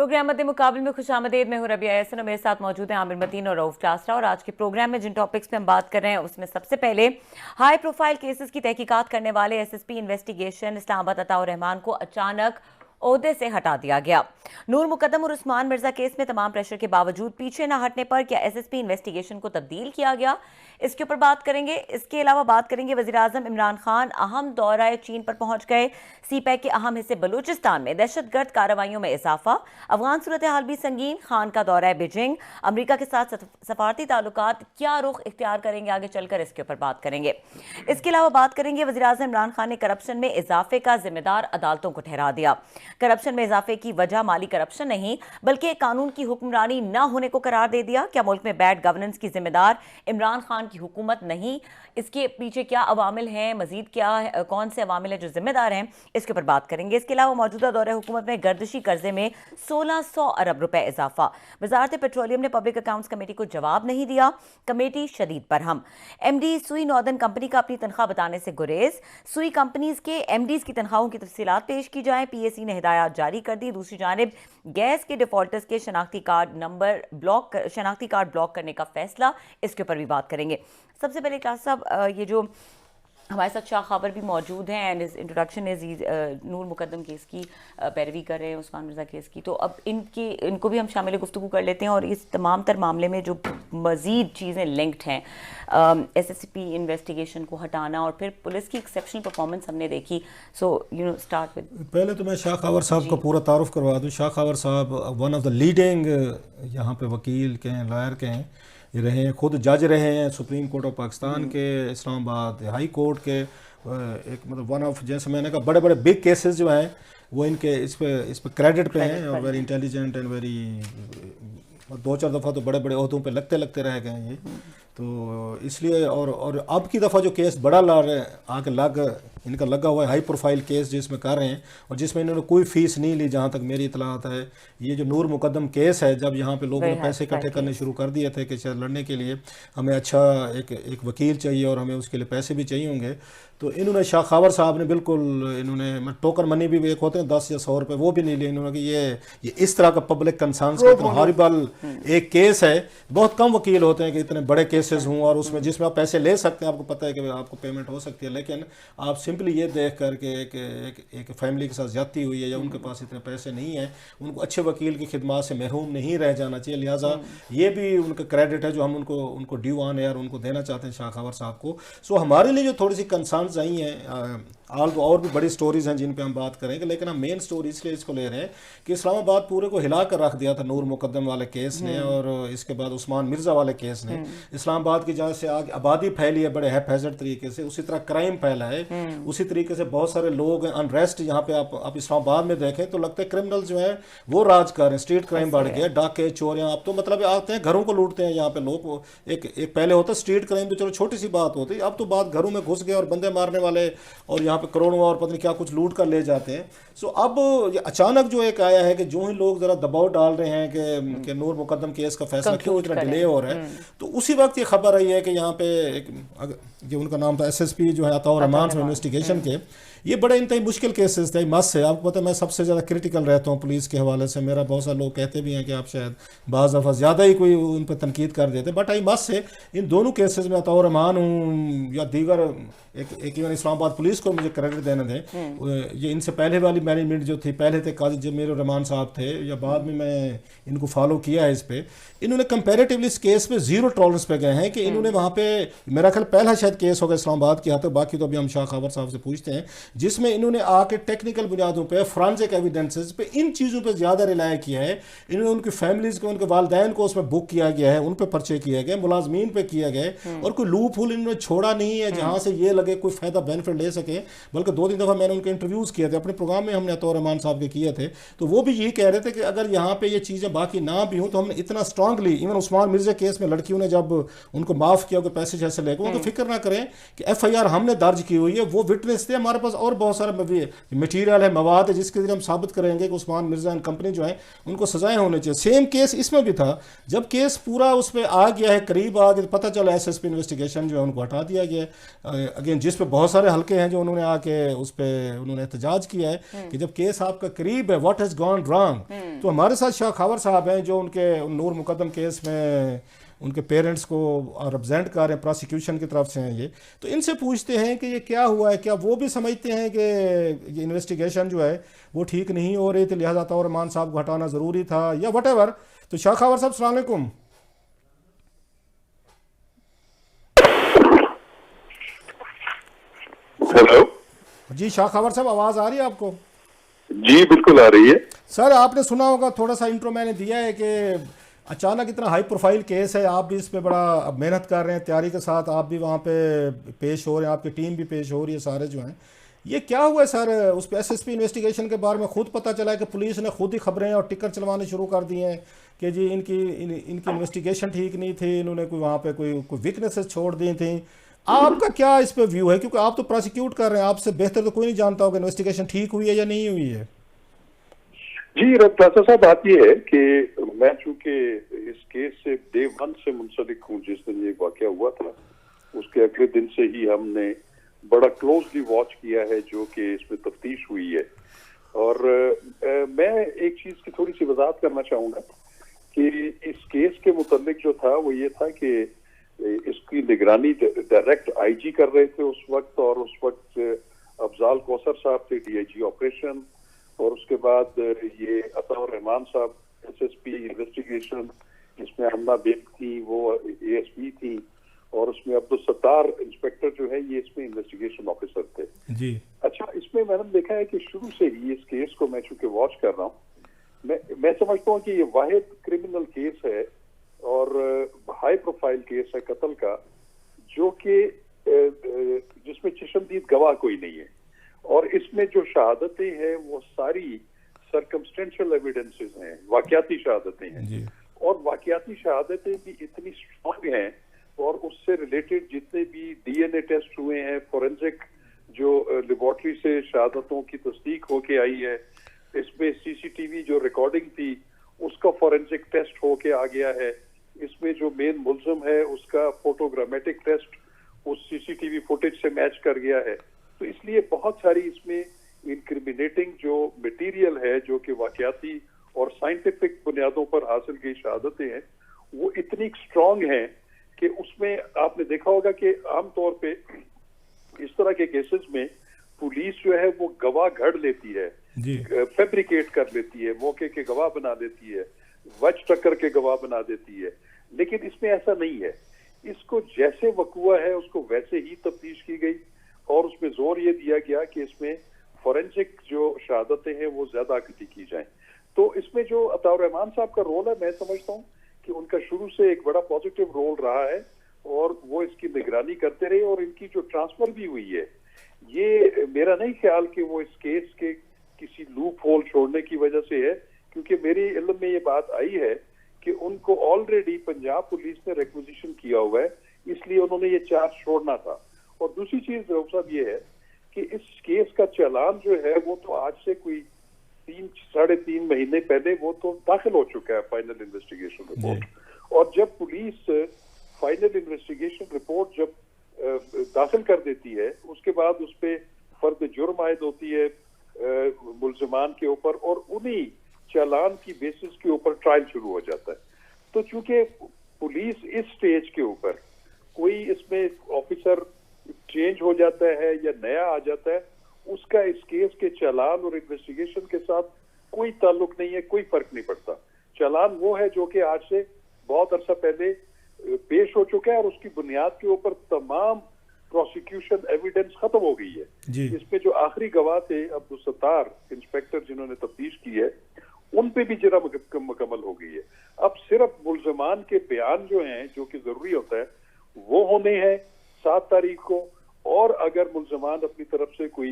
Programme मध्य मुकाबले में खुशामदीद। मैं हूं रबिया एहसन और मेरे साथ मौजूद हैं आमिर मतीन और रऊफ टासरा। और आज के प्रोग्राम में जिन टॉपिक्स पे हम बात कर रहे हैं उसमें सबसे पहले हाई प्रोफाइल केसेस की तहकीकात करने वाले एसएसपी इन्वेस्टिगेशन इस्लामाबाद अताउर रहमान को अचानक ओहदे से हटा दिया गया। नूर मुकद्दम और उस्मान मिर्जा केस में तमाम प्रेशर के बावजूद पीछे न हटने पर क्या एसएसपी इन्वेस्टिगेशन को तब्दील किया गया, इसके ऊपर बात करेंगे। इसके अलावा बात करेंगे वज़ीर आज़म इमरान खान अहम दौरा चीन पर पहुंच गए। सीपैक के अहम हिस्से बलूचिस्तान में दहशतगर्द कार्रवाइयों में इजाफा, अफगान सूरत हाल भी संगीन, खान का दौरा बीजिंग, अमरीका के साथ सफारती ताल्लुकात क्या रुख इख्तियार करेंगे आगे चलकर, इसके ऊपर बात करेंगे। इसके अलावा बात करेंगे वज़ीर आज़म इमरान खान ने करप्शन में इजाफे का जिम्मेदार अदालतों को ठहरा दिया। करप्शन में इजाफे की वजह माली करप्शन नहीं बल्कि कानून की हुक्मरानी न होने को करार दे दिया। क्या मुल्क में बैड गवर्नेंस की जिम्मेदार इमरान खान की हुकूमत नहीं, इसके पीछे क्या अवामिल हैं, मजीद क्या है, कौन से अवामिल हैं जो जिम्मेदार हैं, इसके ऊपर बात करेंगे। इसके अलावा मौजूदा दौरे हुकूमत में गर्दिशी कर्जे में 1600 अरब रुपए इजाफा, वजारत पेट्रोलियम ने पब्लिक अकाउंट्स कमेटी को जवाब नहीं दिया, कमेटी शदीद बरहम। एमडी सुई नॉर्दर्न कंपनी का अपनी तनख्वाह बताने से गुरेज, सुई कंपनीज के एमडीज की तनख्वाहों की तफसीलात पेश की जाए, पीएसी ने हिदायत जारी कर दी। दूसरी जानिब गैस के डिफॉल्टर्स के शनाख्ती कार्ड ब्लॉक करने का फैसला, इसके ऊपर भी बात करेंगे। सबसे पहले क्लास साहब, ये जो हमारे साथ शाह खबर भी मौजूद हैं एंड इस introduction is Noor Muqaddam case की पैरवी कर रहे हैं, उस्मान मिर्जा केस की, तो अब इनको भी हम शामिल गुफ्तगू कर लेते हैं। और इस तमाम तर मामले में जो मज़ीद चीज़ें लिंक्ड हैं, एसएसपी इन्वेस्टिगेशन को हटाना और फिर पुलिस की एक्सेप्शनल परफॉर्मेंस हमने देखी। सो स्टार्ट विद, पहले तो मैं शाह खबर साहब का पूरा तारुफ करवा दूँ। शाह खबर साहब वन ऑफ द लीडिंग यहाँ पे वकील के हैं, लॉयर के हैं, ये रहे हैं, खुद जज रहे हैं सुप्रीम कोर्ट ऑफ पाकिस्तान के, इस्लामाबाद हाई कोर्ट के, एक मतलब वन ऑफ, जैसे मैंने कहा, बड़े बड़े बिग केसेस जो हैं वो इनके इस पे क्रेडिट पे हैं और वेरी इंटेलिजेंट एंड वेरी, दो चार दफ़ा तो बड़े बड़े ओहदों पे लगते रह गए ये, तो इसलिए और अब की दफ़ा जो केस बड़ा इनका लगा हुआ है, हाई प्रोफाइल केस जिसमें कर रहे हैं और जिसमें इन्होंने कोई फ़ीस नहीं ली, जहाँ तक मेरी इतलात है। ये जो नूर मुकद्दम केस है, जब यहाँ पे लोगों ने पैसे इकट्ठे करने शुरू कर दिए थे कि शायद लड़ने के लिए हमें अच्छा एक वकील चाहिए और हमें उसके लिए पैसे भी चाहिए होंगे, तो इन्होंने शाह खबर साहब ने बिल्कुल, इन्होंने टोकन मनी भी एक होते हैं 10 या 100 रुपये, वो भी नहीं लिए इन्होंने कि ये इस तरह का पब्लिक कंसर्न्स का हॉरिबल एक केस है। बहुत कम वकील होते हैं कि इतने बड़े केसेस हों और उसमें जिसमें आप पैसे ले सकते हैं, आपको पता है कि आपको पेमेंट हो सकती है, लेकिन आप सिंपली ये देख करके एक फैमिली के साथ ज्यादती हुई है या उनके पास इतने पैसे नहीं है, उनको अच्छे वकील की खिदमत से महरूम नहीं रह जाना चाहिए। लिहाजा ये भी उनका क्रेडिट है जो हम उनको ड्यू ऑन एयर उनको देना चाहते हैं शाह खबर साहब को। सो हमारे लिए जो थोड़ी सी कंसर्न्स आई हैं, और भी बड़ी स्टोरीज हैं जिन पे हम बात करेंगे, लेकिन हम मेन स्टोरी इसलिए इसको ले रहे हैं कि इस्लामाबाद पूरे को हिला कर रख दिया था नूर मुकद्दम वाले केस ने और इसके बाद उस्मान मिर्जा वाले केस ने। इस्लामाबाद की जहाँ से आगे आबादी फैली है बड़े हैफेजर्ड तरीके से, उसी तरह क्राइम फैला है, उसी तरीके से बहुत सारे लोग अनरेस्ट, यहाँ पे आप इस्लामाबाद में देखें तो लगता है क्रिमिनल जो है वो राज कर रहे हैं, स्ट्रीट क्राइम बढ़ गया, डाके चोरियां, अब तो मतलब आते हैं घरों को लूटते हैं यहाँ पे लोग। एक पहले होता स्ट्रीट क्राइम तो चलो छोटी सी बात होती, अब तो बात घरों में घुस गए और बंदे मारने वाले और यहाँ पे करोड़ों और पता नहीं क्या कुछ लूट कर ले जाते हैं। सो अब अचानक जो एक आया है कि जो ही लोग जरा दबाव डाल रहे हैं कि नूर मुकद्दम केस का फैसला क्यों इतना डिले हो रहा है, तो उसी वक्त ये खबर आई है कि यहाँ पे जो उनका नाम था एसएसपी जो है अताउर रहमान इन्वेस्टिगेशन के, ये बड़े इंतहाई मुश्किल केसेस थे। मस है, आपको पता है मैं सबसे ज़्यादा क्रिटिकल रहता हूँ पुलिस के हवाले से, मेरा बहुत सारे लोग कहते भी हैं कि आप शायद बाज़ दफ़ा ज़्यादा ही कोई उन पर तनकीद कर देते, बट आई मस है इन दोनों केसेस में अताउर रहमान हूँ या दीगर एक इवन इस्लामाबाद पुलिस को मुझे क्रेडिट देने दें। ये इनसे पहले वाली मैनेजमेंट जो थी, पहले थे काजी जमीर रहमान साहब थे या बाद में मैं इनको फॉलो किया है, इस पर इन्होंने कंपैरेटिवली इस केस पे जीरो टॉलरेंस पे गए हैं कि इन्होंने वहाँ पे, मेरा ख्याल पहला शायद केस होगा इस्लामाबाद की हाथ, बाकी तो अभी हम शाह खबर साहब से पूछते हैं, जिसमें इन्होंने आके टेक्निकल बुनियादों पे, फॉरेंसिक एविडेंसेस पे, इन चीज़ों पे ज़्यादा रिलाय किया है। इन्होंने उनकी फैमिलीज़ को, उनके वालदैन को उसमें बुक किया गया है, उन पर पर्चे किए गए, मुलाजमीन पे किया गया और कोई लूप होल इन्होंने छोड़ा नहीं है जहाँ से ये लगे कोई फ़ायदा बेनिफिट ले सके। बल्कि 2-3 दफ़ा मैंने उनके इंटरव्यूज़ किए थे अपने प्रोग्राम में, हमने अताउर रहमान साहब के किए थे, तो वो भी यही कह रहे थे कि अगर यहाँ पे ये चीज़ें बाकी ना भी हों तो हमने इतना strongly, even Usman Mirza case में लड़कियों ने जब उनको माफ़ किया, पैसे जैसे लेकर, उनको फिक्र ना करें कि FIR हमने दर्ज की हुई है, वो विटनेस थे, हमारे पास और बहुत सारा मटीरियल है, मवाद है, जिसके जरिए हम साबित करेंगे कि उस्मान मिर्जा एंड कंपनी जो है उनको सजाएं होने चाहिए। सेम केस इसमें भी था, जब केस पूरा उस पर आ गया है, करीब आ गया, पता चला SSP इन्वेस्टिगेशन जो है उनको हटा दिया गया है। अगेन जिस पे बहुत सारे हल्के हैं जो उन्होंने में आके उस पर उन्होंने एहतजाज किया है कि जब केस आपका करीब है, व्हाट हैज़ गॉन रॉन्ग। तो हमारे साथ शाह खावर साहब हैं जो उनके नूर मुकदम केस में उनके पेरेंट्स को रिप्रेजेंट कर रहे हैं, प्रोसिक्यूशन की तरफ से हैं ये। तो इनसे पूछते हैं कि ये क्या हुआ है, क्या वो भी समझते हैं कि ये इन्वेस्टिगेशन जो है वो ठीक नहीं हो रही थी, लिहाजा तौर रहमान साहब को हटाना ज़रूरी था, या वट। तो शाह खावर साहब अस्सलाम वालेकुम। हेलो जी शाह खावर साहब, आवाज़ आ रही है आपको? जी, बिल्कुल आ रही है। सर आपने सुना होगा, थोड़ा सा इंट्रो मैंने दिया है कि अचानक इतना हाई प्रोफाइल केस है, आप भी इस पे बड़ा मेहनत कर रहे हैं, तैयारी के साथ आप भी वहाँ पे पेश हो रहे हैं, आपकी टीम भी पेश हो रही है, सारे जो हैं। ये क्या हुआ है सर? उस पर एसएसपी इन्वेस्टिगेशन के बारे में खुद पता चला है कि पुलिस ने खुद ही खबरें और टिकर चलवाने शुरू कर दिए हैं कि जी इनकी इन्वेस्टिगेशन ठीक नहीं थी, इन्होंने कोई वहाँ पे कोई वीकनेसेस छोड़ दी थी। आपका क्या इस पे व्यू है, क्योंकि आप तो प्रोसिक्यूट कर रहे हैं, आपसे बेहतर तो कोई नहीं जानता होगा इन्वेस्टिगेशन ठीक हुई है या नहीं हुई है। जी रफ्तार साहब, बात यह है कि मैं चूंकि इस केस से डे वन से मुंसलिक हूँ, जिस दिन ये वाकया हुआ था उसके अगले दिन से ही हमने बड़ा क्लोजली वॉच किया है जो कि इसमें तफ्तीश हुई है। और मैं एक चीज की थोड़ी सी वजाहत करना चाहूंगा कि इस केस के मुताबिक जो था वो ये था कि इसकी निगरानी डायरेक्ट आईजी कर रहे थे उस वक्त, और उस वक्त अफजाल कौसर साहब थे डीआईजी ऑपरेशन, और उसके बाद ये अताउर रहमान साहब एसएसपी इन्वेस्टिगेशन, जिसमें अन्ना बेग थी वो एएसपी थी, और उसमें अब्दुल सत्तार इंस्पेक्टर जो है ये इसमें इन्वेस्टिगेशन ऑफिसर थे जी। अच्छा, इसमें मैंने देखा है कि शुरू से ही इस केस को मैं चूंकि वॉच कर रहा हूँ, मैं समझता हूँ कि ये वाहिद क्रिमिनल केस है और हाई प्रोफाइल केस है कत्ल का, जो कि जिसमें चशमदीद गवाह कोई नहीं है, और इसमें जो शहादतें हैं वो सारी सर्कमस्टेंशियल एविडेंसेस हैं, वाकयाती शहादतें हैं जी। और वाकयाती शहादतें भी इतनी स्ट्रॉन्ग हैं, और उससे रिलेटेड जितने भी डीएनए टेस्ट हुए हैं, फोरेंसिक जो लेबोरेटरी से शहादतों की तस्दीक होके आई है, इसमें सीसीटीवी जो रिकॉर्डिंग थी उसका फोरेंसिक टेस्ट होके आ गया है, इसमें जो मेन मुल्जिम है उसका फोटोग्रामेटिक टेस्ट उस सीसीटीवी फुटेज से मैच कर गया है। तो इसलिए बहुत सारी इसमें इनक्रिमिनेटिंग जो मटेरियल है जो कि वाकयाती और साइंटिफिक बुनियादों पर हासिल की शहादतें हैं वो इतनी स्ट्रांग हैं कि उसमें आपने देखा होगा कि आमतौर पे इस तरह के केसेस में पुलिस जो है वो गवाह घड़ लेती है, फैब्रिकेट कर लेती है, मौके के गवाह बना देती है, वच टक्कर के गवाह बना देती है, लेकिन इसमें ऐसा नहीं है। इसको जैसे वकुआ है उसको वैसे ही तफ्तीश की गई, और उसमें जोर ये दिया गया कि इसमें फोरेंसिक जो शहादतें हैं वो ज्यादा अकती की जाएं। तो इसमें जो अताउर रहमान साहब का रोल है, मैं समझता हूँ कि उनका शुरू से एक बड़ा पॉजिटिव रोल रहा है, और वो इसकी निगरानी करते रहे, और इनकी जो ट्रांसफर भी हुई है, ये मेरा नहीं ख्याल कि वो इस केस के किसी लूप होल छोड़ने की वजह से है, क्योंकि मेरे इल्म में ये बात आई है कि उनको ऑलरेडी पंजाब पुलिस ने रिक्विजिशन किया हुआ है, इसलिए उन्होंने ये चार्ज छोड़ना था। और दूसरी चीज साहब ये है कि इस केस का चालान जो है वो तो आज से कोई 3-3.5 महीने पहले वो तो दाखिल हो चुका है, फाइनल इन्वेस्टिगेशन रिपोर्ट, और जब पुलिस फाइनल इन्वेस्टिगेशन रिपोर्ट जब दाखिल कर देती है उसके बाद उस पर फर्द जुर्म आयद होती है मुल्जिमान के ऊपर, और उन्हीं चालान की बेसिस के ऊपर ट्रायल शुरू हो जाता है। तो चूंकि पुलिस इस स्टेज के ऊपर कोई इसमें ऑफिसर चेंज हो जाता है या नया आ जाता है, उसका इस केस के चालान और इन्वेस्टिगेशन के साथ कोई ताल्लुक नहीं है, कोई फर्क नहीं पड़ता। चालान वो है जो कि आज से बहुत अरसा पहले पेश हो चुका है, और उसकी बुनियाद के ऊपर तमाम प्रोसिक्यूशन एविडेंस खत्म हो गई है। इसमें जो आखिरी गवाह थे अब्दुल सत्तार इंस्पेक्टर जिन्होंने तफ्तीश की है, उन पे भी जरा मुकम्मल हो गई है। अब सिर्फ मुल्जिमान के बयान जो हैं जो कि जरूरी होता है वो होने हैं 7 तारीख को, और अगर मुल्जिमान अपनी तरफ से कोई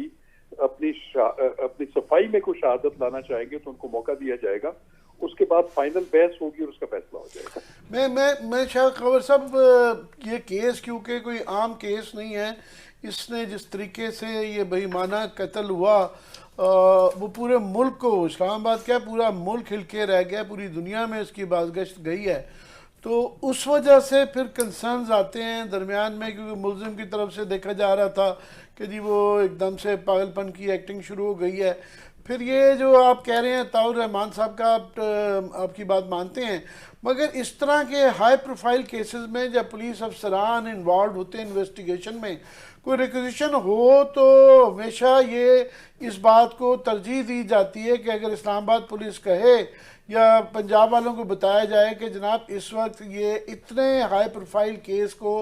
अपनी सफाई में कोई शहादत लाना चाहेंगे तो उनको मौका दिया जाएगा, उसके बाद फाइनल बहस होगी और उसका फैसला हो जाएगा। मैं शाह खबर साहब, ये केस क्योंकि कोई आम केस नहीं है, इसने जिस तरीके से ये बेईमाना कत्ल हुआ वो पूरे मुल्क को, इस्लामाबाद क्या पूरा मुल्क हिल के रह गया, पूरी दुनिया में इसकी बाज़गश्त गई है। तो उस वजह से फिर कंसर्न्स आते हैं दरमियान में, क्योंकि मुलजिम की तरफ से देखा जा रहा था कि जी वो एकदम से पागलपन की एक्टिंग शुरू हो गई है। फिर ये जो आप कह रहे हैं ताउर रहमान साहब का, आपकी बात मानते हैं, मगर इस तरह के हाई प्रोफाइल केसेस में जब पुलिस अफसरान इन्वॉल्व होते हैं इन्वेस्टिगेशन में, कोई रिक्विजिशन हो तो हमेशा ये इस बात को तरजीह दी जाती है कि अगर इस्लामाबाद पुलिस कहे या पंजाब वालों को बताया जाए कि जनाब इस वक्त ये इतने हाई प्रोफाइल केस को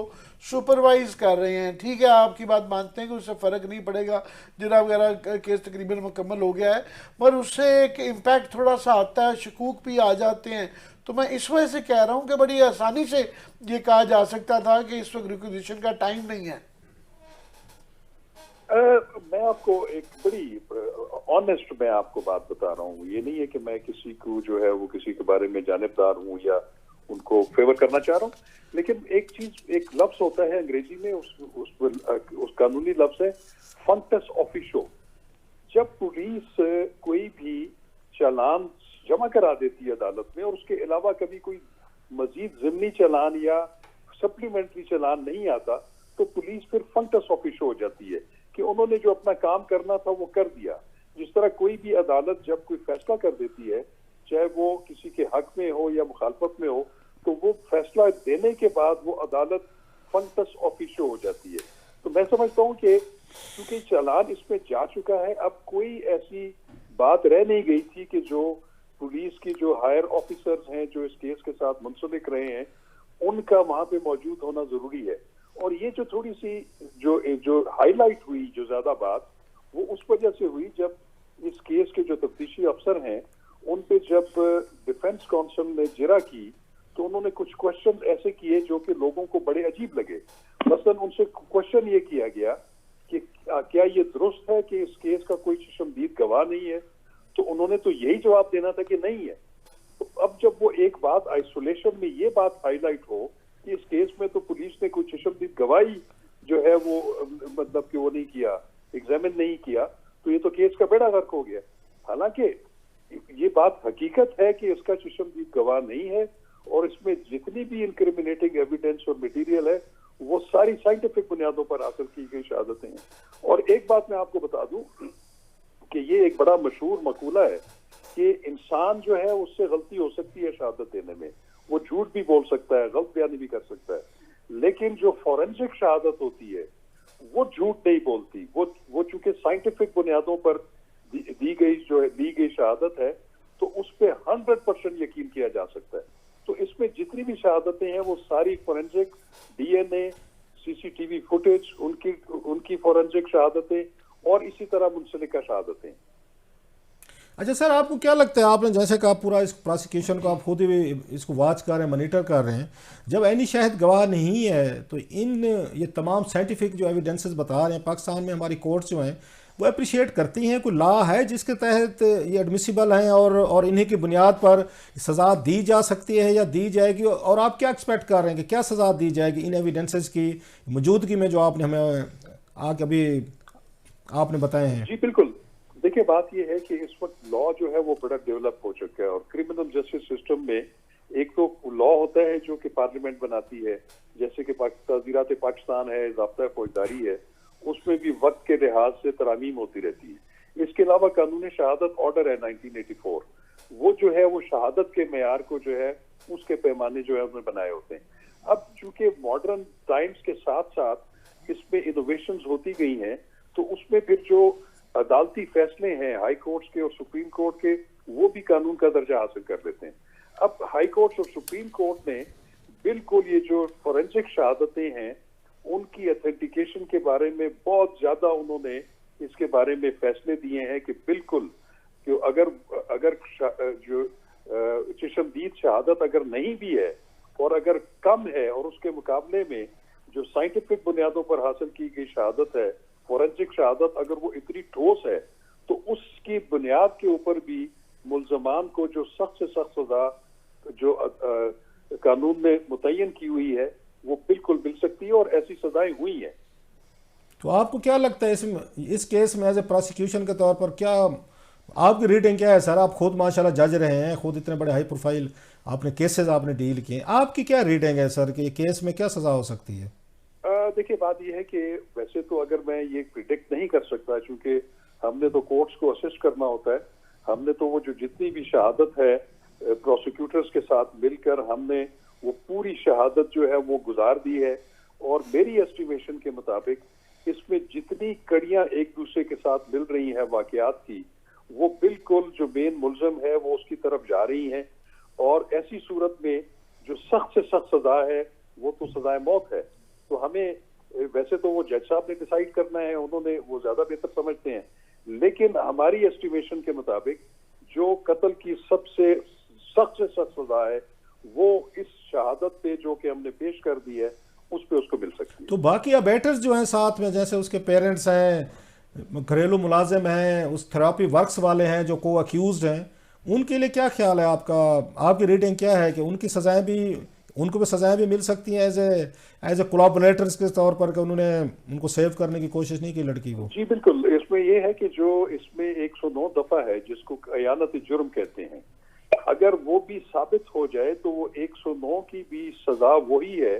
सुपरवाइज कर रहे हैं, ठीक है आपकी बात मानते हैं कि उससे फ़र्क नहीं पड़ेगा, जिरा वगैरह केस तकरीबन मुकम्मल हो गया है, पर उससे एक इम्पैक्ट थोड़ा सा आता है, शकूक भी आ जाते हैं। तो मैं इस वजह से कह रहा हूँ कि बड़ी आसानी से ये कहा जा सकता था कि इस वक्त रिक्विजिशन का टाइम नहीं है। मैं आपको एक बड़ी ऑनेस्ट मैं आपको बात बता रहा हूँ। ये नहीं है कि मैं किसी को जो है वो किसी के बारे में जानिबदार हूँ या उनको फेवर करना चाह रहा हूँ, लेकिन एक चीज, एक लफ्ज होता है अंग्रेजी में, उस कानूनी लफ्ज है फंक्टस ऑफिशो। जब पुलिस कोई भी चालान जमा करा देती है अदालत में और उसके अलावा कभी कोई मजीद ज़िमनी चालान या सप्लीमेंट्री चालान नहीं आता, तो पुलिस फिर फंक्टस ऑफिशो हो जाती है कि उन्होंने जो अपना काम करना था वो कर दिया। जिस तरह कोई भी अदालत जब कोई फैसला कर देती है, चाहे वो किसी के हक में हो या मुखालफत में हो, तो वो फैसला देने के बाद वो अदालत फंक्टस ऑफिशो हो जाती है। तो मैं समझता हूँ कि क्योंकि चालान इसमें जा चुका है, अब कोई ऐसी बात रह नहीं गई थी कि जो पुलिस की जो हायर ऑफिसर्स हैं जो इस केस के साथ मुंसलिक रहे हैं, उनका वहां पे मौजूद होना जरूरी है। और ये जो थोड़ी सी जो हाईलाइट हुई, जो ज्यादा बात, वो उस वजह से हुई जब इस केस के जो तफ्तीशी अफसर हैं उन पे जब डिफेंस काउंसिल ने जिरा की, तो उन्होंने कुछ क्वेश्चन ऐसे किए जो कि लोगों को बड़े अजीब लगे। मसलन उनसे क्वेश्चन ये किया गया कि क्या ये दुरुस्त है कि इस केस का कोई चश्मदीद गवाह नहीं है, तो उन्होंने तो यही जवाब देना था कि नहीं है। तो अब जब वो एक बात आइसोलेशन में ये बात हाईलाइट हो कि इस केस में तो पुलिस ने कोई चश्मदीद गवाही जो है वो मतलब कि वो नहीं किया, एग्जामिन नहीं किया, तो ये तो केस का बेड़ा गर्क हो गया। हालांकि ये बात हकीकत है कि इसका चश्मदीद गवाह नहीं है और इसमें जितनी भी इंक्रिमिनेटिंग एविडेंस और मटेरियल है वो सारी साइंटिफिक बुनियादों पर हासिल की गई शहादतें हैं। और एक बात मैं आपको बता दूं कि ये एक बड़ा मशहूर मकूला है कि इंसान जो है उससे गलती हो सकती है शहादत देने में, वो झूठ भी बोल सकता है, गलत बयानी भी कर सकता है, लेकिन जो फॉरेंसिक शहादत होती है वो झूठ नहीं बोलती। वो चूंकि साइंटिफिक बुनियादों पर दी गई शहादत है, तो उस पर 100% यकीन किया जा सकता है। तो इसमें जितनी भी शहादतें हैं वो सारी फॉरेंसिक, डीएनए, सीसीटीवी फुटेज, उनकी फॉरेंसिक शहादतें और इसी तरह मुंसलिका शहादतें। अच्छा सर, आपको क्या लगता है, आपने जैसे कहा पूरा इस प्रोसिक्यूशन को आप खुद ही इसको वॉच कर रहे हैं, मॉनिटर कर रहे हैं, जब एनी शाहिद गवाह नहीं है तो ये तमाम साइंटिफिक जो एविडेंसेस बता रहे हैं, पाकिस्तान में हमारी कोर्ट्स जो हैं वो अप्रिशिएट करती हैं, कोई लॉ है जिसके तहत ये एडमिसिबल हैं और इन्हीं की बुनियाद पर सज़ा दी जा सकती है या दी जाएगी, और आप क्या एक्सपेक्ट कर रहे हैं कि क्या सज़ा दी जाएगी इन एविडेंसेस की मौजूदगी में जो आपने हमें आगे अभी आपने बताए हैं? जी बिल्कुल, देखिए बात यह है कि इस वक्त लॉ जो है वो बड़ा डेवलप हो चुका है और क्रिमिनल जस्टिस सिस्टम में एक तो लॉ होता है जो कि पार्लियामेंट बनाती है, जैसे कि ताज़ीरात पाकिस्तान है, ज़ाब्ता फौजदारी है, उसमें भी वक्त के लिहाज से तरामीम होती रहती है। इसके अलावा कानून शहादत ऑर्डर है 1984, वो जो है वो शहादत के मेयार को जो है उसके पैमाने जो है उन्होंने बनाए होते हैं। अब चूंकि मॉडर्न टाइम्स के साथ साथ इसमें इनोवेशंस होती गई हैं, तो उसमें फिर जो अदालती फैसले हैं हाई कोर्ट्स के और सुप्रीम कोर्ट के, वो भी कानून का दर्जा हासिल कर लेते हैं। अब हाई कोर्ट्स और सुप्रीम कोर्ट ने बिल्कुल ये जो फॉरेंसिक शहादतें हैं उनकी ऑथेंटिकेशन के बारे में बहुत ज्यादा उन्होंने इसके बारे में फैसले दिए हैं कि बिल्कुल कि अगर जो चश्मदीद शहादत अगर नहीं भी है और अगर कम है और उसके मुकाबले में जो साइंटिफिक बुनियादों पर हासिल की गई शहादत है, फॉरेंसिक शहादत, अगर वो इतनी ठोस है तो उसकी बुनियाद के ऊपर भी मुल्जमान को जो सख्त से सख्त सजा जो कानून ने मुतय्यन की हुई है वो बिल्कुल मिल सकती है और ऐसी सजाएं हुई हैं। तो आपको क्या लगता है इस केस में एज ए प्रोसिक्यूशन के तौर पर क्या आपकी रीडिंग क्या है सर? आप खुद माशाल्लाह जज रहे हैं, खुद इतने बड़े हाई प्रोफाइल आपने केसेस आपने डील किए, आपकी क्या रीडिंग है सर कि ये केस में क्या सजा हो सकती है? देखिए, बात यह है कि वैसे तो अगर मैं ये प्रिडिक्ट नहीं कर सकता, क्योंकि हमने तो कोर्ट्स को असिस्ट करना होता है। हमने तो वो जो जितनी भी शहादत है प्रोसिक्यूटर्स के साथ मिलकर हमने वो पूरी शहादत जो है वो गुजार दी है, और मेरी एस्टिमेशन के मुताबिक इसमें जितनी कड़ियां एक दूसरे के साथ मिल रही हैं वाकयात की, वो बिल्कुल जो मेन मुलजम है वो उसकी तरफ जा रही हैं। और ऐसी सूरत में जो सख्त से सख्त सजा है वो तो सजाए मौत है। तो हमें वैसे तो वो जज साहब ने डिसाइड करना है, उन्होंने वो ज्यादा बेहतर समझते हैं, लेकिन हमारी एस्टिमेशन के मुताबिक जो कत्ल की सबसे सख्त से सख्त सजा है वो इस शहादत पे जो कि हमने पेश कर दी है उस पे उसको मिल सकती है। तो बाकी अबेटर्स जो हैं साथ में, जैसे उसके पेरेंट्स हैं, घरेलू मुलाजिम हैं, उस थेरापी वर्क्स वाले हैं जो को अक्यूज्ड हैं, उनके लिए क्या ख्याल है आपका? आपकी रीडिंग क्या है कि उनकी सजाएं भी, उनको भी सजाएं भी मिल सकती हैं एज ए कोलैबोरेटर्स के तौर पर, कि उन्होंने उनको सेव करने की कोशिश नहीं की लड़की को? जी बिल्कुल, इसमें यह है कि जो इसमें 109 दफा है जिसको अयानत जुर्म कहते हैं, अगर वो भी साबित हो जाए तो वो 109 की भी सजा वही है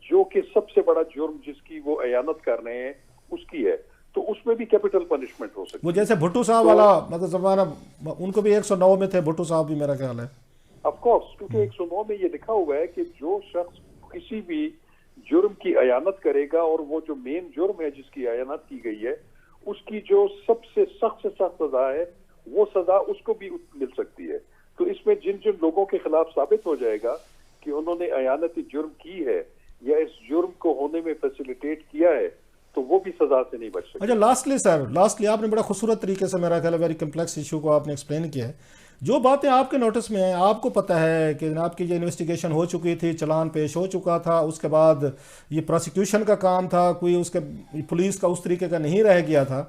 जो कि सबसे बड़ा जुर्म जिसकी वो अयानत कर रहे हैं उसकी है, तो उसमें भी कैपिटल पनिशमेंट हो सकती है। वो जैसे भुट्टो साहब वाला, मतलब जमाना उनको भी 109 में थे, भुट्टो साहब भी मेरा ख्याल है। ऑफ कोर्स, क्योंकि 109 में ये लिखा हुआ है कि जो शख्स किसी भी जुर्म की अयानत करेगा और वो जो मेन जुर्म है जिसकी अयानत की गई है उसकी जो सबसे सख्त सजा है वो सजा उसको भी मिल सकती है। तो इसमें जिन जिन लोगों के खिलाफ साबित हो जाएगा कि उन्होंने अयानत जुर्म की है या इस जुर्म को होने में फैसिलिटेट किया है तो वो भी सजा से नहीं बच सकते। अच्छा, लास्टली आपने बड़ा खूबसूरत तरीके से, मेरा ख्याल है वेरी कम्प्लेक्स इशू को आपने एक्सप्लेन किया है। जो बातें आपके नोटिस में हैं, आपको पता है कि आपकी ये इन्वेस्टिगेशन हो चुकी थी, चलान पेश हो चुका था, उसके बाद ये प्रोसिक्यूशन का काम था, कोई उसके पुलिस का उस तरीके का नहीं रह गया था,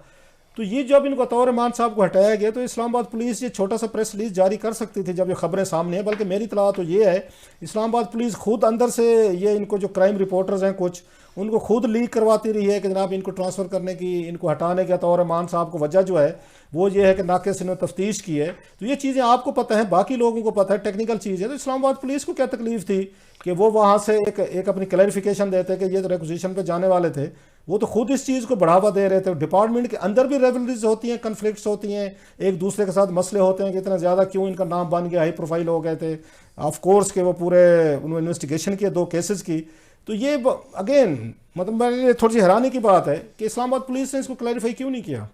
तो ये जब इनको तौर मान साहब को हटाया गया तो इस्लामाबाद पुलिस ये छोटा सा प्रेस रिलीज जारी कर सकती थी जब ये खबरें सामने हैं। बल्कि मेरी इतला तो ये है इस्लामाबाद पुलिस खुद अंदर से ये इनको जो क्राइम रिपोर्टर्स हैं कुछ, उनको खुद लीक करवाती रही है कि जनाब इनको ट्रांसफ़र करने की, इनको हटाने का तौर मान साहब को वजह जो है वो ये है कि नाक़िस इन्होंने तफ्तीश की है। तो ये चीज़ें आपको पता है, बाकी लोगों को पता है, टेक्निकल चीज़ है। तो इस्लामाबाद पुलिस को क्या तकलीफ थी कि वो वहाँ से एक अपनी क्लैरिफिकेशन देते कि ये तो रिक्विजिशन पे जाने वाले थे, वो तो खुद इस चीज़ को बढ़ावा दे रहे थे। डिपार्टमेंट के अंदर भी रेवलरीज होती हैं, कन्फ्लिक्ट्स होती हैं, एक दूसरे के साथ मसले होते हैं कि इतना ज़्यादा क्यों इनका नाम बन गया, हाई प्रोफाइल हो गए थे। ऑफ कोर्स के वो पूरे उन्होंने इन्वेस्टिगेशन किए 2 केसेस की। तो ये अगेन मतलब मेरे लिए थोड़ी सी हैरानी की बात है कि इस्लामाबाद पुलिस ने इसको क्लैरिफाई क्यों नहीं किया।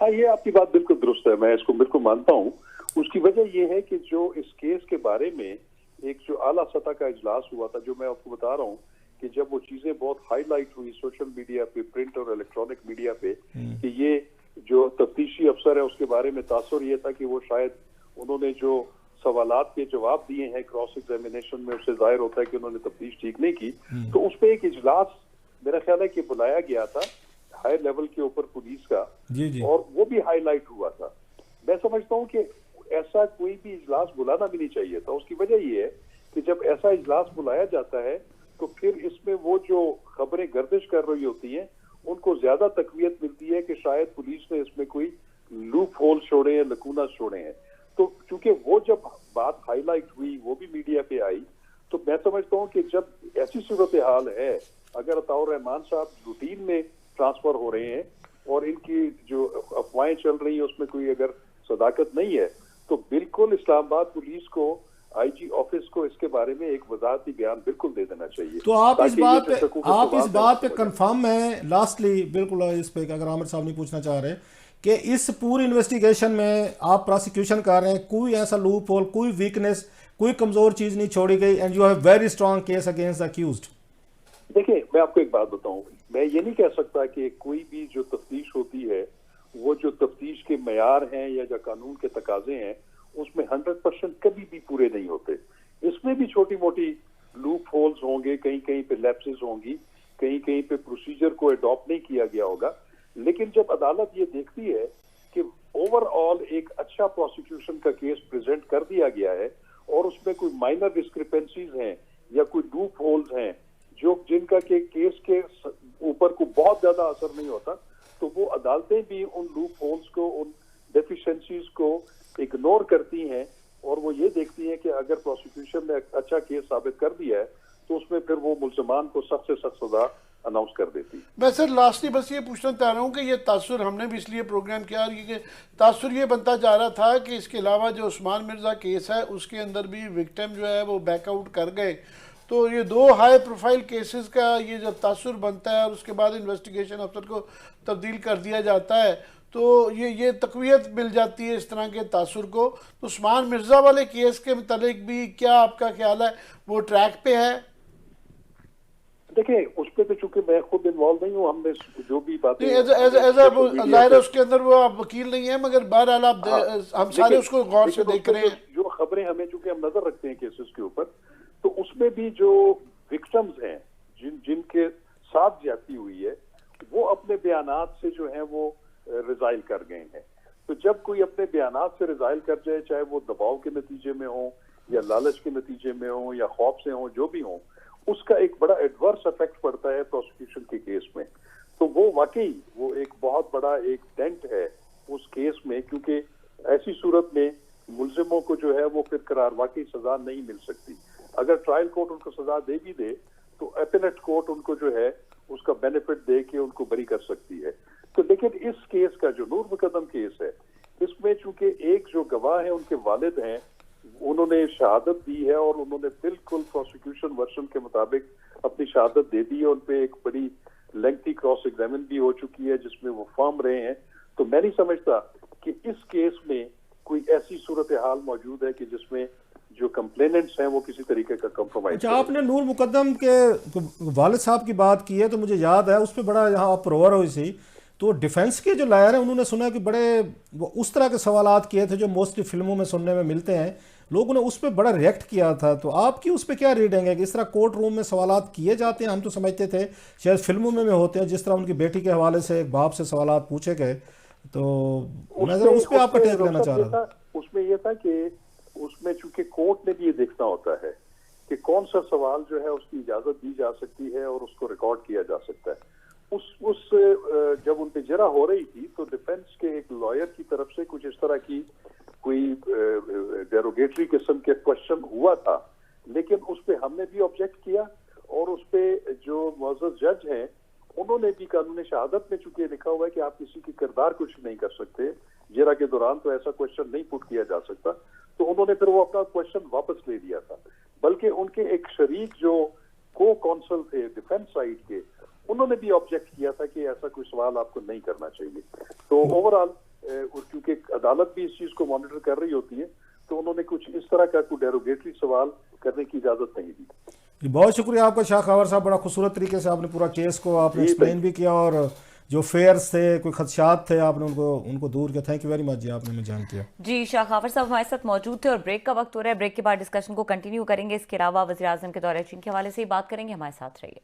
हाँ, ये आपकी बात बिल्कुल दुरुस्त है, मैं इसको बिल्कुल मानता हूँ। उसकी वजह ये है कि जो इस केस के बारे में एक जो आला सतह का इजलास हुआ था, जो मैं आपको बता रहा हूँ कि जब वो चीजें बहुत हाईलाइट हुई सोशल मीडिया पे, प्रिंट और इलेक्ट्रॉनिक मीडिया पे, कि ये जो तफ्तीशी अफसर है उसके बारे में तासुर ये था कि वो शायद उन्होंने जो सवालात के जवाब दिए हैं क्रॉस एग्जामिनेशन में, उससे जाहिर होता है कि उन्होंने तफ्तीश ठीक नहीं की। तो उस पर एक इजलास मेरा ख्याल है कि बुलाया गया था हाई लेवल के ऊपर पुलिस का, और वो भी हाईलाइट हुआ था। मैं समझता हूँ कि ऐसा कोई भी इजलास बुलाना भी नहीं चाहिए था। उसकी वजह ये है कि जब ऐसा इजलास बुलाया जाता है तो फिर इसमें वो जो खबरें गर्दिश कर रही होती हैं उनको ज्यादा तकवीत मिलती है कि शायद पुलिस ने इसमें कोई लूप होल छोड़े हैं, लकूना छोड़े हैं। तो क्योंकि वो जब बात हाईलाइट हुई, वो भी मीडिया पे आई, तो मैं समझता हूँ कि जब ऐसी सूरत हाल है, अगर अताउर रहमान साहब रूटीन में ट्रांसफर हो रहे हैं और इनकी जो अफवाहें चल रही हैं उसमें कोई अगर सदाकत नहीं है, तो बिल्कुल इस्लामाबाद पुलिस को, आईजी ऑफिस को इसके बारे में एक वजाहती बयान बिल्कुल दे देना चाहिए। तो आप इस बात पे कंफर्म है, लास्टली बिल्कुल इस पे, अगर आमिर साहब नहीं पूछना चाह रहे कि इस पूरी इन्वेस्टिगेशन में आप प्रोसिक्यूशन कर रहे हैं, कोई ऐसा लूप होल, कोई वीकनेस, कोई कमजोर चीज नहीं छोड़ी गई, and you have very strong case against the accused? देखिए, मैं आपको एक बात बताऊं, मैं ये नहीं कह सकता कि कोई भी जो तफ्तीश होती है वो जो तफ्तीश के मयार हैं या जो कानून के तकाजे हैं उसमें 100% कभी भी पूरे नहीं होते। इसमें भी छोटी मोटी लूप होल्स होंगे, कहीं कहीं पे लैप्सेस होंगी, कहीं कहीं पे प्रोसीजर को अडॉप्ट नहीं किया गया होगा। लेकिन जब अदालत ये देखती है कि ओवरऑल एक अच्छा प्रोसिक्यूशन का केस प्रेजेंट कर दिया गया है और उसमें कोई माइनर डिस्क्रिपेंसीज हैं या कोई लूप होल्स हैं जो जिनका के केस के ऊपर को बहुत ज्यादा असर नहीं होता, तो वो अदालतें भी उन लूप होल्स को, उन डेफिशिएंसीज को इग्नोर करती हैं और वो ये देखती हैं कि अगर प्रोसिक्यूशन ने अच्छा केस साबित कर दिया है तो उसमें फिर वो मुल्ज़मान को सख्त से सख्त सजा अनाउंस कर देती। मैं सर लास्टली बस ये पूछना चाह रहा हूँ कि ये तासुर हमने भी इसलिए प्रोग्राम किया कि तासुर ये बनता जा रहा था कि इसके अलावा जो उस्मान मिर्ज़ा केस है उसके अंदर भी विक्टिम जो है वो बैकआउट कर गए, तो ये दो हाई प्रोफाइल केसेस का ये जब तासुर बनता है और उसके बाद इन्वेस्टिगेशन अफसर को तब्दील कर दिया जाता है तो ये तक़वियत मिल जाती है इस तरह के तासुर को। तो उस्मान मिर्ज़ा वाले केस के मुतालिक भी क्या आपका ख्याल है, वो ट्रैक पे है? देखिए उस पर तो चूंकि मैं खुद इन्वॉल्व नहीं हूँ, हमने जो भी बातें जाहिर है उसके अंदर वो आप वकील नहीं है, मगर बहरहाल आप हम सारे उसको गौर से देख रहे हैं। जो खबरें हमें चूंकि हम नजर रखते हैं केसेस के ऊपर, तो उसमें भी जो विक्टिम्स हैं जिनके साथ ज्यादती हुई है वो अपने बयानात से जो है वो रिजाइल कर गए हैं। तो जब कोई अपने बयानात से रिजाइल कर जाए, चाहे वो दबाव के नतीजे में हो या लालच के नतीजे में हो या खौफ से हो, जो भी हो, उसका एक बड़ा एडवर्स इफेक्ट पड़ता है प्रोसिक्यूशन के केस में। तो वो वाकई वो एक बहुत बड़ा एक डेंट है उस केस में, क्योंकि ऐसी सूरत में मुल्जिमों को जो है वो फिर करार वाकई सजा नहीं मिल सकती। अगर ट्रायल कोर्ट उनको सजा दे भी दे तो अपीलेट कोर्ट उनको जो है उसका बेनिफिट दे के उनको बरी कर सकती है। तो लेकिन इस केस का जो नूर मुकद्दम केस है, इसमें चूंकि एक जो गवाह है उनके वालिद हैं, उन्होंने शहादत दी है और उन्होंने बिल्कुल प्रोसिक्यूशन वर्शन के मुताबिक अपनी शहादत दे दी है। उन पे एक बड़ी लेंथी क्रॉस एग्जामिन भी हो चुकी है जिसमें वो फर्म रहे हैं। तो मैं नहीं समझता कि इस केस में कोई ऐसी सूरत हाल मौजूद है कि जिसमें जो कंप्लेनेंट्स हैं वो किसी तरीके का कंप्रोमाइज। अच्छा, आपने नूर मुकद्दम के वालिद साहब की बात की है तो मुझे याद है उस पर बड़ा यहाँ अप्रोवर हुई सी, तो डिफेंस के जो लायर हैं उन्होंने सुना कि बड़े उस तरह के सवालात किए थे जो मोस्टली फिल्मों में सुनने में मिलते हैं, लोगों ने उस पर बड़ा रिएक्ट किया था। तो आपकी उस पर क्या रीडिंग है कि इस तरह कोर्ट रूम में सवालात किए जाते हैं? हम तो समझते थे शायद फिल्मों में होते हैं, जिस तरह उनकी बेटी के हवाले से एक बाप से सवालात पूछे गए। तो मैं उस पर आपका टेक लेना चाह रहा था। उसमें यह था कि उसमें चूंकि कोर्ट ने भी ये देखना होता है कि कौन सा सवाल जो है उसकी इजाजत दी जा सकती है और उसको रिकॉर्ड किया जा सकता है। उस जब उन पे जरा हो रही थी तो डिफेंस के एक लॉयर की तरफ से कुछ इस तरह की कोई डेरोगेटरी किस्म के क्वेश्चन हुआ था, लेकिन उस पे हमने भी ऑब्जेक्ट किया और उस पे जो मुअज़्ज़ज़ जज हैं उन्होंने भी कानून शहादत में चूंकि लिखा हुआ है कि आप किसी की किरदार कुछ नहीं कर सकते, जरा के दौरान तो ऐसा क्वेश्चन नहीं पुट किया जा सकता, तो उन्होंने फिर वो अपना क्वेश्चन वापस ले लिया था। बल्कि उनके एक शरीक जो को कौंसल थे डिफेंस साइड के, उन्होंने भी ऑब्जेक्ट किया था कि ऐसा कोई सवाल आपको नहीं करना चाहिए। तो ओवरऑल क्योंकि अदालत भी इस चीज को मॉनिटर कर रही होती है, तो उन्होंने कुछ इस तरह का कोई डेरोगेटरी सवाल करने की इजाजत नहीं दी। बहुत शुक्रिया आपका शाह खबर साहब, बड़ा खूबसूरत तरीके से आपने पूरा केस को आपने एक्सप्लेन भी किया और जो फेयर्स थे, कोई खदशात थे, आपने उनको दूर किया। थैंक यू वेरी मच जी, आपने मुझे जान किया। जी, शाह खबर साहब हमारे साथ मौजूद थे और ब्रेक का वक्त हो रहा है। ब्रेक के बाद डिस्कशन को कंटिन्यू करेंगे। इसके अलावा वज़ीर आज़म के दौरे चीन के हवाले से ही बात करेंगे। हमारे साथ रहिए।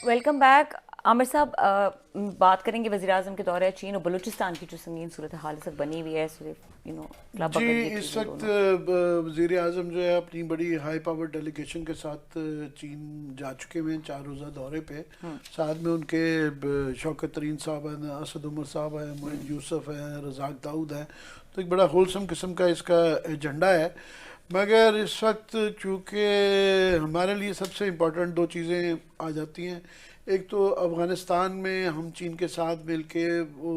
Welcome back. आमिर साहब, बात करेंगे वज़ीर आज़म के दौरे चीन और बलूचिस्तान की जो संगीन सूरत हाल सब बनी हुई है। जी, इस वक्त वज़ीर आज़म जो है अपनी बड़ी हाई पावर डेलीगेशन के साथ चीन जा चुके हुए हैं 4 रोज़ा दौरे पे। साथ में उनके शौकत तरीन साहब हैं, असद उमर साहब हैं, मोइन यूसुफ हैं, रज़ाक दाऊद हैं। तो एक बड़ा होलसम किस्म का इसका एजेंडा है। मगर इस वक्त चूँकि हमारे लिए सबसे इम्पोर्टेंट 2 चीज़ें आ जाती हैं। एक तो अफ़गानिस्तान में हम चीन के साथ मिलके वो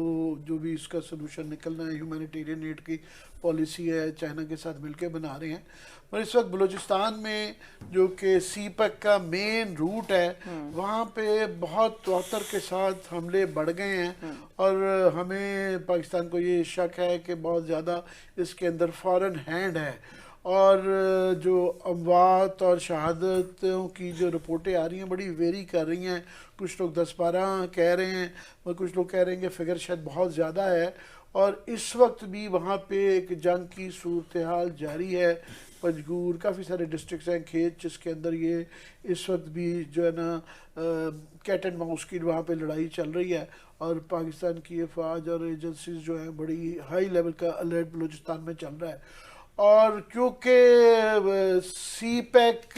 जो भी इसका सलूशन निकलना है, ह्यूमैनिटेरियन एड की पॉलिसी है, चाइना के साथ मिलके बना रहे हैं। और इस वक्त बलूचिस्तान में जो कि सीपैक का मेन रूट है, वहाँ पे बहुत तौतर के साथ हमले बढ़ गए हैं और हमें पाकिस्तान को ये शक है कि बहुत ज़्यादा इसके अंदर फॉरेन हैंड है। और जो अमवात और शहादतों की जो रिपोर्टें आ रही हैं बड़ी वेरी कर रही हैं। कुछ लोग 10-12 कह रहे हैं और कुछ लोग कह रहे हैं कि फिगर शायद बहुत ज़्यादा है। और इस वक्त भी वहाँ पे एक जंग की सूरत हाल जारी है पंजगूर, काफ़ी सारे डिस्ट्रिक्ट्स हैं, खेत, जिसके अंदर ये इस वक्त भी जो है ना कैट एंड माउस की वहाँ पे लड़ाई चल रही है, और पाकिस्तान की अफवाज और एजेंसीज जो हैं बड़ी हाई लेवल का अलर्ट बलूचिस्तान में चल रहा है। और क्योंकि सी पैक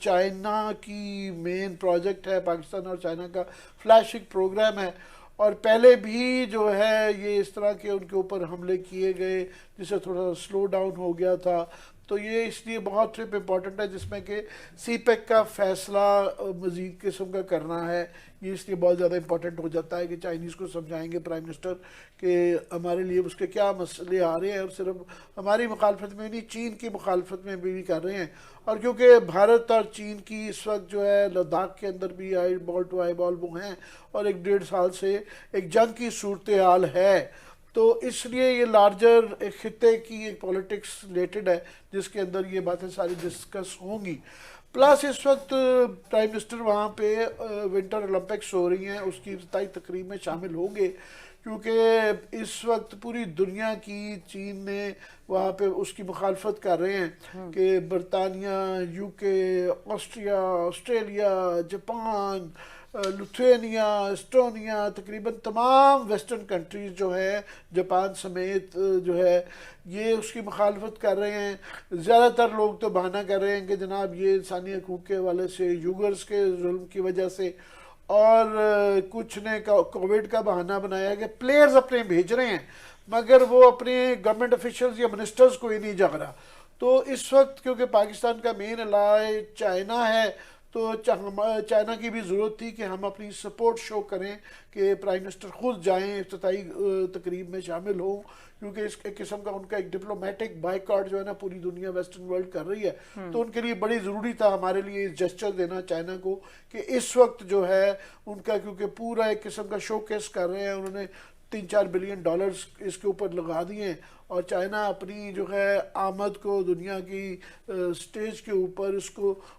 चाइना की मेन प्रोजेक्ट है, पाकिस्तान और चाइना का फ्लैशिंग प्रोग्राम है, और पहले भी जो है ये इस तरह के उनके ऊपर हमले किए गए जिससे थोड़ा सा स्लो डाउन हो गया था। तो ये इसलिए बहुत ट्रिप इम्पॉर्टेंट है जिसमें कि सी पैक का फैसला मज़ीद किस्म का करना है। ये इसलिए बहुत ज़्यादा इम्पॉर्टेंट हो जाता है कि चाइनीज़ को समझाएंगे प्राइम मिनिस्टर कि हमारे लिए उसके क्या मसले आ रहे हैं, और सिर्फ हमारी मुखालफत में नहीं, चीन की मुखालफत में भी कर रहे हैं। और क्योंकि भारत और चीन की इस वक्त जो है लद्दाख के अंदर भी eyeball to eyeball वो हैं, और 1-1.5 साल से एक जंग की सूरत हाल है, तो इसलिए ये लार्जर एक खिते की एक पॉलिटिक्स रिलेटेड है जिसके अंदर ये बातें सारी डिस्कस होंगी। प्लस इस वक्त प्राइम मिनिस्टर वहाँ पे विंटर ओलंपिक्स हो रही हैं, उसकी इफ्तिताई तकरीब में शामिल होंगे, क्योंकि इस वक्त पूरी दुनिया की चीन ने वहाँ पे उसकी मुखालफत कर रहे हैं कि बरतानिया, UK, Austria, Australia, Japan, Lithuania, Estonia, तकरीबन तमाम वेस्टर्न कंट्रीज़ जो है, जापान समेत जो है, ये उसकी मुखालफत कर रहे हैं। ज़्यादातर लोग तो बहाना कर रहे हैं कि जनाब ये इंसानी हकूक़ के हवाले से, यूगर्स के जुल्म की वजह से, और कुछ ने कोविड का बहाना बनाया कि प्लेयर्स अपने भेज रहे हैं मगर वो अपने गवर्नमेंट ऑफिशियल्स या मिनिस्टर्स को ही नहीं जा रहा। तो इस वक्त क्योंकि पाकिस्तान का मेन अलाय चाइना है, तो चाइना की भी ज़रूरत थी कि हम अपनी सपोर्ट शो करें कि प्राइम मिनिस्टर खुद जाएं, इफ्तिताई तकरीब में शामिल हों, क्योंकि इस किस्म का उनका एक डिप्लोमेटिक बाइकआउट जो है ना पूरी दुनिया वेस्टर्न वर्ल्ड कर रही है। तो उनके लिए बड़ी ज़रूरी था हमारे लिए इस जेस्चर देना चाइना को कि इस वक्त जो है उनका, क्योंकि पूरा एक किस्म का शोकेस कर रहे हैं, उन्होंने $3-4 बिलियन इसके ऊपर लगा दिए हैं, और चाइना अपनी जो है आमद को दुनिया की स्टेज के ऊपर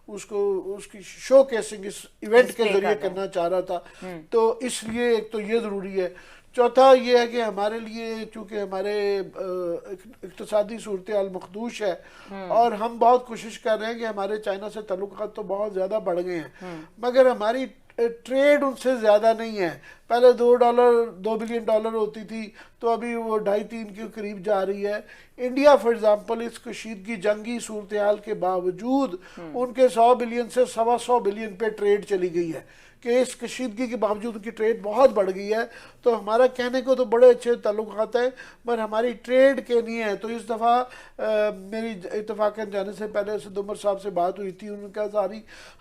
उसकी शो केसिंग इस इवेंट के जरिए करना चाह रहा था। तो इसलिए एक तो ये ज़रूरी है। चौथा ये है कि हमारे लिए चूँकि हमारे इक्तिसादी सूरत हाल मखदूश है, और हम बहुत कोशिश कर रहे हैं कि हमारे चाइना से ताल्लुकात तो बहुत ज़्यादा बढ़ गए हैं, मगर हमारी ट्रेड उनसे ज़्यादा नहीं है। पहले $2 बिलियन होती थी, तो अभी वो 2.5-3 के करीब जा रही है। इंडिया फॉर एग्जांपल इस कशीदगी जंगी सूरत हाल के बावजूद उनके 100 बिलियन से 125 बिलियन पे ट्रेड चली गई है, कि इस कशीदगी के बावजूद उनकी ट्रेड बहुत बढ़ गई है। तो हमारा कहने को तो बड़े अच्छे ताल्लुकात हैं, मगर हमारी ट्रेड के नहीं है। तो इस दफ़ा मेरी इत्तफाकन जाने से पहले सद उमर साहब से बात हुई थी, उनका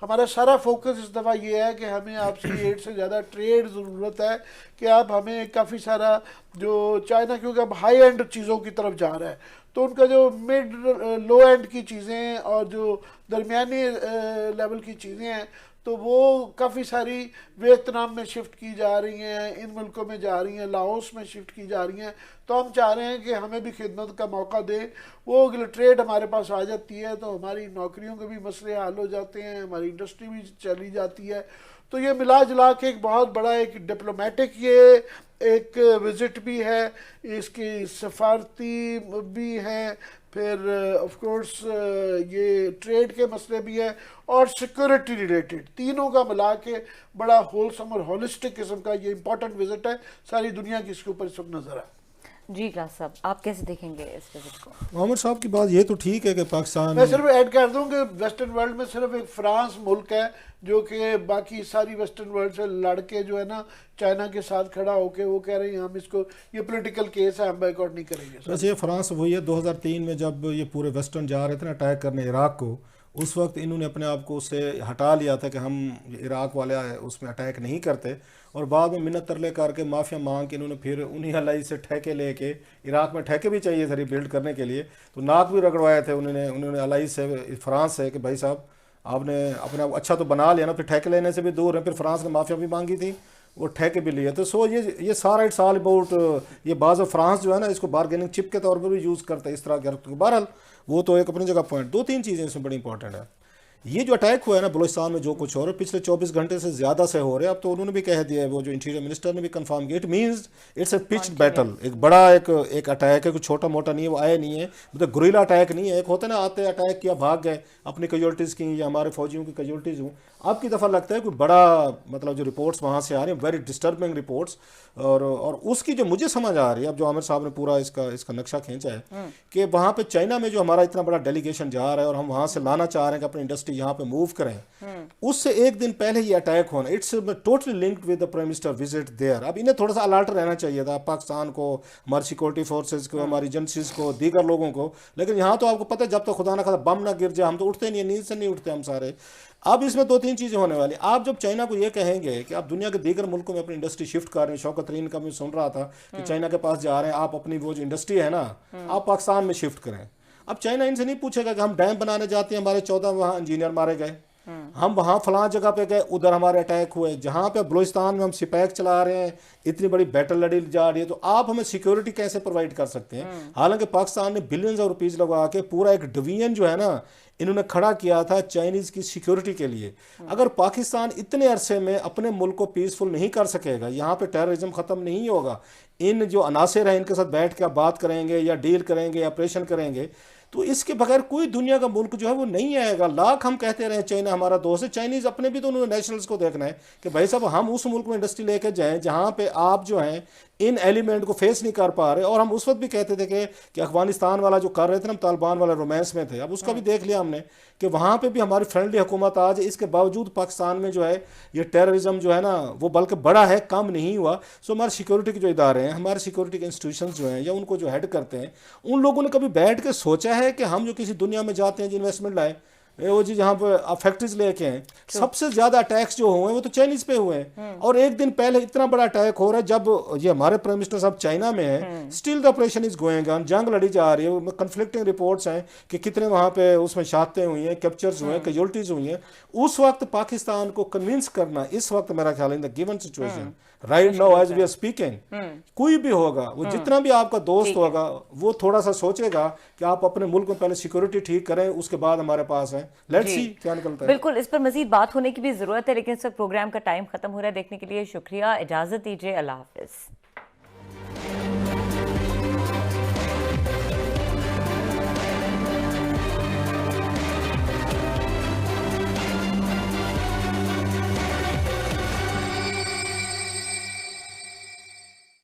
हमारा सारा फोकस इस दफ़ा ये है कि हमें आपसी एड से ज़्यादा ट्रेड ज़रूरत है, कि आप हमें काफ़ी सारा जो चाइना, क्योंकि अब हाई एंड चीज़ों की तरफ जा रहा है, तो उनका जो मिड लो एंड की चीज़ें और जो दरमियानी लेवल की चीज़ें हैं, तो वो काफ़ी सारी वियतनाम में शिफ्ट की जा रही हैं, इन मुल्कों में जा रही हैं, लाओस में शिफ्ट की जा रही हैं। तो हम चाह रहे हैं कि हमें भी खिदमत का मौका दें। वो ट्रेड हमारे पास आ जाती है तो हमारी नौकरियों के भी मसले हल हो जाते हैं, हमारी इंडस्ट्री भी चली जाती है। तो ये मिला जुला के एक बहुत बड़ा एक डिप्लोमेटिक ये एक विज़िट भी है, इसकी सफारती भी है, फिर ऑफ कोर्स ये ट्रेड के मसले भी हैं, और सिक्योरिटी रिलेटेड, तीनों का मिला के बड़ा होलसम और होलिस्टिक किस्म का ये इंपॉर्टेंट विजिट है। सारी दुनिया की इसके ऊपर इस वक्त नजर है। जी क्लास साहब, आप कैसे देखेंगे इस विजिट को? मोहम्मद साहब की बात ये तो ठीक है कि पाकिस्तान, मैं सिर्फ ऐड कर दूं कि वेस्टर्न वर्ल्ड में सिर्फ एक फ्रांस मुल्क है जो कि बाकी सारी वेस्टर्न वर्ल्ड से लड़ के जो है ना चाइना के साथ खड़ा होके वो कह रहे हैं हम इसको, ये पॉलिटिकल केस है, हम बाइकआउट नहीं करेंगे। वैसे ये फ्रांस वही है 2003 में जब ये पूरे वेस्टर्न जा रहे थे ना अटैक करने इराक को, उस वक्त इन्होंने अपने आप को उससे हटा लिया था कि हम इराक वाले उसमें अटैक नहीं करते, और बाद में मिन्नत तरले करके माफिया मांग के इन्होंने फिर उन्हीं अलाई से ठेके लेके, इराक में ठेके भी चाहिए थे रिबिल्ड करने के लिए, तो नाक भी रगड़वाए थे उन्होंने अलाई से, फ्रांस से, कि भाई साहब आपने अपने आप अच्छा तो बना लिया ना, फिर ठेके लेने से भी दूर है। फिर फ्रांस ने माफिया भी मांगी थी, वो ठेके भी लिए। तो सो ये सारा इट्स ऑल अबाउट, ये बाज़ फ्रांस जो है ना इसको बार्गेनिंग चिप के तौर पर भी यूज़ करता है इस तरह के। बहरहाल वो तो एक अपनी जगह पॉइंट। 2-3 चीज़ें इसमें बड़ी इंपॉर्टेंट है। ये जो अटैक हुआ है ना बलूचिस्तान में, जो कुछ हो रहा है पिछले 24 घंटे से ज़्यादा से हो रहे हैं। अब तो उन्होंने भी कह दिया है, वो जो इंटीरियर मिनिस्टर ने भी कंफर्म किया, it means it's a pitched battle. एक बड़ा एक अटैक है, कुछ छोटा मोटा नहीं है, वो आया नहीं है, मतलब गुरिल्ला अटैक नहीं है। एक होता है ना, आते अटैक किया भाग गए, अपनी कैजुअल्टीज़ की या हमारे फौजियों की कैजुअल्टीज़ हूँ। अब की दफ़ा लगता है कोई बड़ा, मतलब जो रिपोर्ट्स वहाँ से आ रही हैं वेरी डिस्टर्बिंग रिपोर्ट्स, और उसकी जो मुझे समझ आ रही है, अब जो आमिर साहब ने पूरा इसका नक्शा खींचा है कि वहाँ पे चाइना में जो हमारा इतना बड़ा डेलीगेशन जा रहा है और हम वहाँ से लाना चाह रहे हैं कि अपनी इंडस्ट्री यहाँ पे मूव करें, उससे एक दिन पहले ये अटैक होना, it's totally linked with the prime minister visit there. अब इन्हें थोड़ा सा अलर्ट रहना चाहिए था, पाकिस्तान को, हमारी सिक्योरिटी फोर्सेज को, हमारी एजेंसीज को, दीगर लोगों को। लेकिन यहाँ तो आपको पता है, जब तक खुदा ना खासा बम ना गिर जाए हम तो उठते नहीं है, नींद से नहीं उठते हम सारे। अब इसमें 2-3 चीज़ें होने वाली। आप जब चाइना को ये कहेंगे कि आप दुनिया के दीगर मुल्कों में अपनी इंडस्ट्री शिफ्ट कर रहे हैं, शौकत तरीन का मैं सुन रहा था कि चाइना के पास जा रहे हैं, आप अपनी वो जो इंडस्ट्री है ना आप पाकिस्तान में शिफ्ट करें। अब चाइना इनसे नहीं पूछेगा कि हम डैम बनाने जाते हैं, हमारे 14 वहाँ इंजीनियर मारे गए, हम वहाँ फलां जगह पे गए, उधर हमारे अटैक हुए, जहाँ पे बलूचिस्तान में हम सिपैक चला रहे हैं, इतनी बड़ी बैटल लड़ी जा रही है, तो आप हमें सिक्योरिटी कैसे प्रोवाइड कर सकते हैं? हालांकि पाकिस्तान ने बिलियंस ऑफ रुपीज़ लगा के पूरा एक डिवीजन जो है ना इन्होंने खड़ा किया था चाइनीज़ की सिक्योरिटी के लिए। अगर पाकिस्तान इतने अरसे में अपने मुल्क को पीसफुल नहीं कर सकेगा, यहाँ पे टेररिज्म ख़त्म नहीं होगा, इन जो अनासिर हैं इनके साथ बैठ के आप बात करेंगे या डील करेंगे या ऑपरेशन करेंगे, तो इसके बगैर कोई दुनिया का मुल्क जो है वो नहीं आएगा। लाख हम कहते रहे चाइना हमारा दोस्त है, चाइनीज़ अपने भी तो उन्होंने नेशनल्स को देखना है कि भाई साहब हम उस मुल्क में इंडस्ट्री लेके जाएं जहाँ पे आप जो हैं इन एलिमेंट को फेस नहीं कर पा रहे। और हम उस वक्त भी कहते थे कि अफगानिस्तान वाला जो कर रहे थे ना, तालिबान वाला रोमांस में थे, अब उसका भी देख लिया हमने कि वहाँ पे भी हमारी फ्रेंडली हुकूमत आज, इसके बावजूद पाकिस्तान में जो है ये टेररिज्म जो है ना वो बल्कि बड़ा है, कम नहीं हुआ। सो हमारे सिक्योरिटी के जो इदारे हैं, हमारे सिक्योरिटी के इंस्टीट्यूशन जो हैं या उनको जो हेड करते हैं, उन लोगों ने कभी बैठ के सोचा है कि हम जो किसी दुनिया में जाते हैं जो इन्वेस्टमेंट लाए, वो जी जहाँ पर आप फैक्ट्रीज लेके हैं, सबसे ज्यादा अटैक्स जो हुए हैं वो तो चाइनीज पे हुए हैं। और एक दिन पहले इतना बड़ा अटैक हो रहा है जब ये हमारे प्राइम मिनिस्टर साहब चाइना में है, still the operation is going on, जंग लड़ी जा रही है। कंफ्लिक्टिंग रिपोर्ट्स हैं कि कितने वहाँ पे उसमें शहादतें हुई हैं, कैप्चर्स हुए हैं, कैजुअल्टीज हुई हैं। उस वक्त पाकिस्तान को कन्विंस करना, इस वक्त मेरा ख्याल है in the given situation right now as we are speaking, कोई भी होगा वो जितना भी आपका दोस्त होगा वो थोड़ा सा सोचेगा कि आप अपने मुल्क में पहले सिक्योरिटी ठीक करें, उसके बाद हमारे पास है, लेट्स सी क्या निकलता है। बिल्कुल, इस पर मजीद बात होने की भी जरूरत है, लेकिन इस वक्त प्रोग्राम का टाइम खत्म हो रहा है। देखने के लिए शुक्रिया, इजाजत दीजिए, अल्लाह हाफिज।